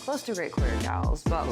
close to great quarter, gals, but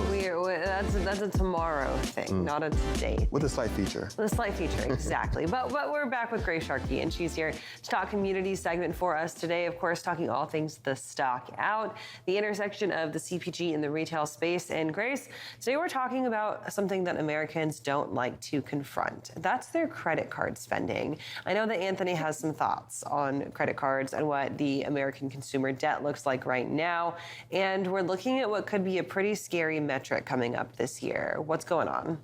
that's a tomorrow thing, not a today. With a slight feature. With a slight feature, exactly. but we're back with Grace Sharkey, and she's here. Stock Community segment for us today, of course, talking all things the stock out, the intersection of the CPG and the retail space. And Grace, today we're talking about something that Americans don't like to confront. That's their credit card spending. I know that Anthony has some thoughts on credit cards and what the American consumer debt looks like right now. And we're looking at what could be a pretty scary metric coming up this year. What's going on?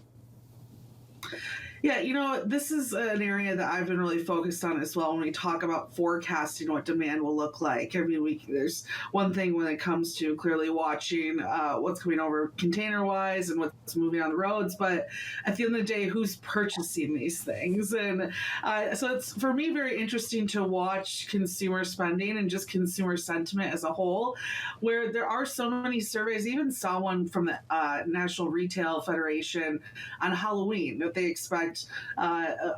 Yeah, you know, this is an area that I've been really focused on as well when we talk about forecasting what demand will look like. I mean, there's one thing when it comes to clearly watching what's coming over container-wise and what's moving on the roads, but at the end of the day, who's purchasing these things? And so it's, for me, very interesting to watch consumer spending and just consumer sentiment as a whole, where there are so many surveys. I even saw one from the National Retail Federation on Halloween that they expect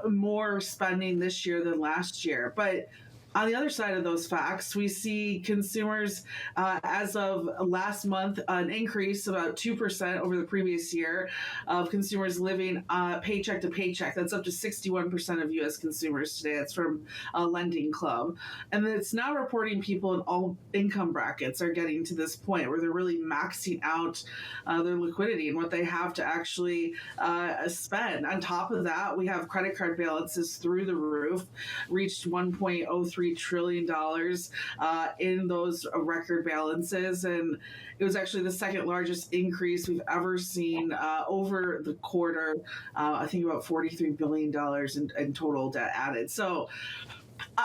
more spending this year than last year. But on the other side of those facts, we see consumers, as of last month, an increase about 2% over the previous year of consumers living paycheck to paycheck. That's up to 61% of U.S. consumers today. That's from Lending Club. And it's now reporting people in all income brackets are getting to this point where they're really maxing out their liquidity and what they have to actually spend. On top of that, we have credit card balances through the roof, reached $1.03 trillion in those record balances, and it was actually the second largest increase we've ever seen over the quarter. I think about $43 billion in total debt added. So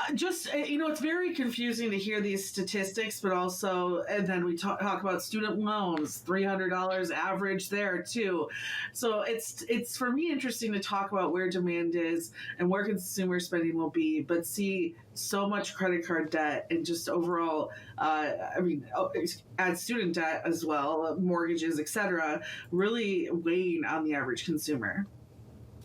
it's very confusing to hear these statistics, but also, and then we talk about student loans, $300 average there too. So it's for me interesting to talk about where demand is and where consumer spending will be, but see so much credit card debt and just overall, add student debt as well, mortgages, etc., really weighing on the average consumer.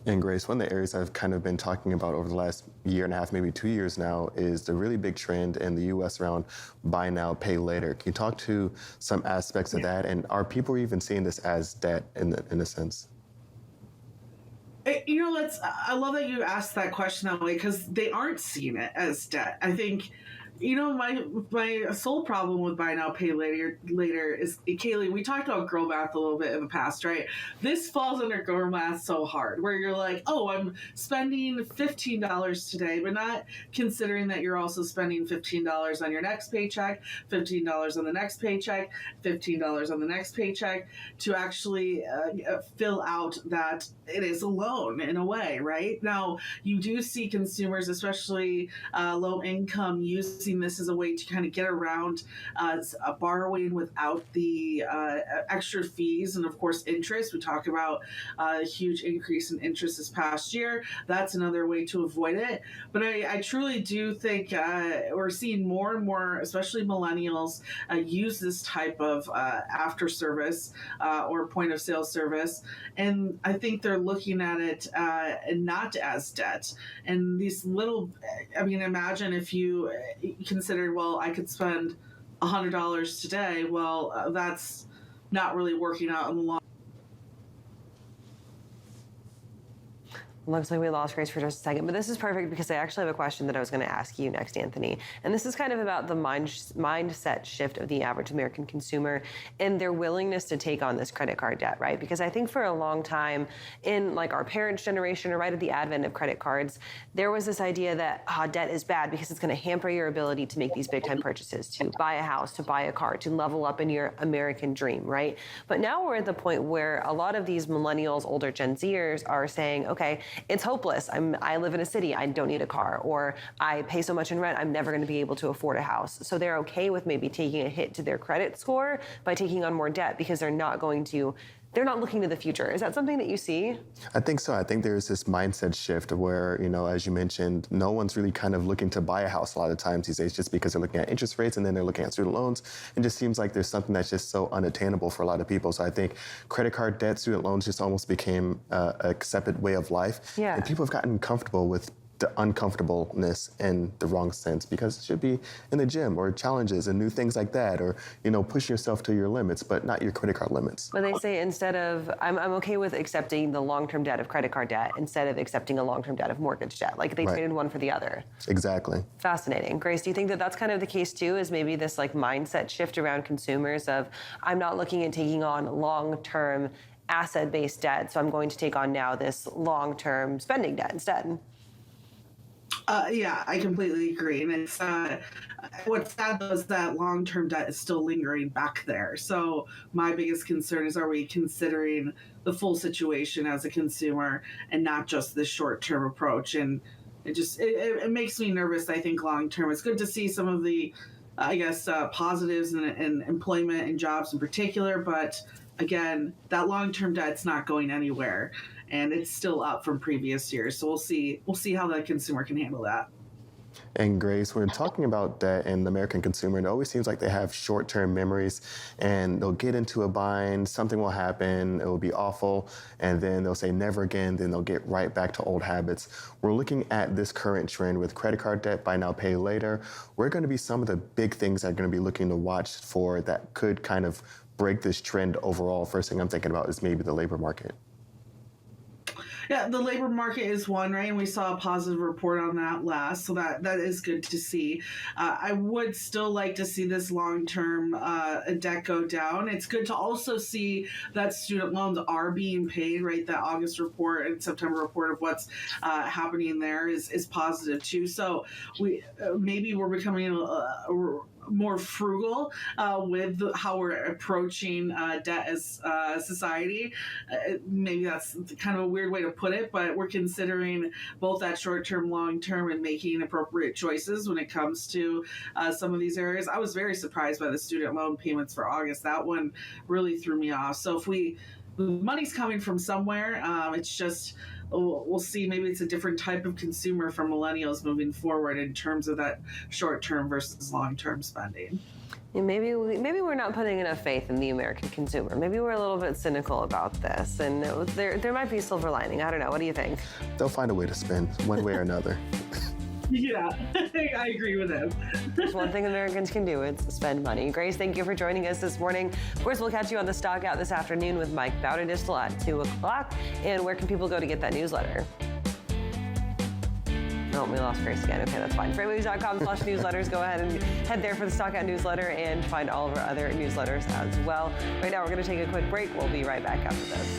And Grace, one of the areas I've kind of been talking about over the last year and a half, maybe 2 years now, is the really big trend in the U.S. around buy now, pay later. Can you talk to some aspects of that? And are people even seeing this as debt in a sense? I love that you asked that question that way, because they aren't seeing it as debt. I think, my sole problem with buy now, pay later is, Kaylee, we talked about girl math a little bit in the past, right? This falls under girl math so hard, where you're like, oh, I'm spending $15 today, but not considering that you're also spending $15 on your next paycheck, $15 on the next paycheck, $15 on the next paycheck, to actually fill out that it is a loan in a way, right? Now, you do see consumers, especially low income, using this as a way to kind of get around borrowing without the extra fees and, of course, interest. We talk about a huge increase in interest this past year. That's another way to avoid it. But I truly do think we're seeing more and more, especially millennials, use this type of after service or point of sale service. And I think they're looking at it not as debt. And these little, imagine if you considered, well, I could spend $100 today. Well, that's not really working out in the long. Looks like we lost Grace for just a second, but this is perfect because I actually have a question that I was going to ask you next, Anthony. And this is kind of about the mindset shift of the average American consumer and their willingness to take on this credit card debt, right? Because I think for a long time in like our parents' generation or right at the advent of credit cards, there was this idea that debt is bad because it's going to hamper your ability to make these big time purchases, to buy a house, to buy a car, to level up in your American dream, right? But now we're at the point where a lot of these millennials, older Gen Zers are saying, okay, it's hopeless. I live in a city. I don't need a car. Or I pay so much in rent, I'm never going to be able to afford a house. So they're okay with maybe taking a hit to their credit score by taking on more debt because they're not looking to the future. Is that something that you see? I think so. I think there's this mindset shift where, as you mentioned, no one's really kind of looking to buy a house a lot of times these days just because they're looking at interest rates and then they're looking at student loans. It just seems like there's something that's just so unattainable for a lot of people. So I think credit card debt, student loans just almost became an accepted way of life. Yeah. And people have gotten comfortable with the uncomfortableness in the wrong sense, because it should be in the gym or challenges and new things like that, or pushing yourself to your limits, but not your credit card limits. But they say instead of, I'm okay with accepting the long-term debt of credit card debt instead of accepting a long-term debt of mortgage debt. Like they Right. traded one for the other. Exactly. Fascinating. Grace, do you think that that's kind of the case too, is maybe this like mindset shift around consumers of, I'm not looking at taking on long-term asset-based debt, so I'm going to take on now this long-term spending debt instead? Yeah, I completely agree. And it's what's sad though is that long-term debt is still lingering back there. So my biggest concern is, are we considering the full situation as a consumer and not just this short-term approach? And it makes me nervous. I think long-term, it's good to see some of the, positives in employment and jobs in particular. But again, that long-term debt's not going anywhere, and it's still up from previous years. So we'll see how the consumer can handle that. And Grace, when we're talking about debt and the American consumer, it always seems like they have short-term memories, and they'll get into a bind, something will happen, it will be awful, and then they'll say never again, then they'll get right back to old habits. We're looking at this current trend with credit card debt, buy now, pay later. We're going to be some of the big things that are going to be looking to watch for that could kind of break this trend overall. First thing I'm thinking about is maybe the labor market. Yeah, the labor market is one, right? And we saw a positive report on that last, so that is good to see. I would still like to see this long-term debt go down. It's good to also see that student loans are being paid, right? That August report and September report of what's happening there is positive too. So maybe we're becoming more frugal with how we're approaching debt as a society. Maybe that's kind of a weird way to put it, but we're considering both that short-term, long-term, and making appropriate choices when it comes to some of these areas. I was very surprised by the student loan payments for August. That one really threw me off. So if money's coming from somewhere, it's just, we'll see. Maybe it's a different type of consumer for millennials moving forward in terms of that short-term versus long-term spending. And maybe we're not putting enough faith in the American consumer. Maybe we're a little bit cynical about this, and there might be a silver lining. I don't know. What do you think? They'll find a way to spend one way or another. Yeah, I agree with him. There's one thing Americans can do, it's spend money. Grace, thank you for joining us this morning. Of course, we'll catch you on the Stockout this afternoon with Mike Baudadistel at 2 o'clock. And where can people go to get that newsletter? Oh, we lost Grace again. Okay, that's fine. Freightwaves.com/newsletters. Go ahead and head there for the Stockout newsletter and find all of our other newsletters as well. Right now, we're going to take a quick break. We'll be right back after this.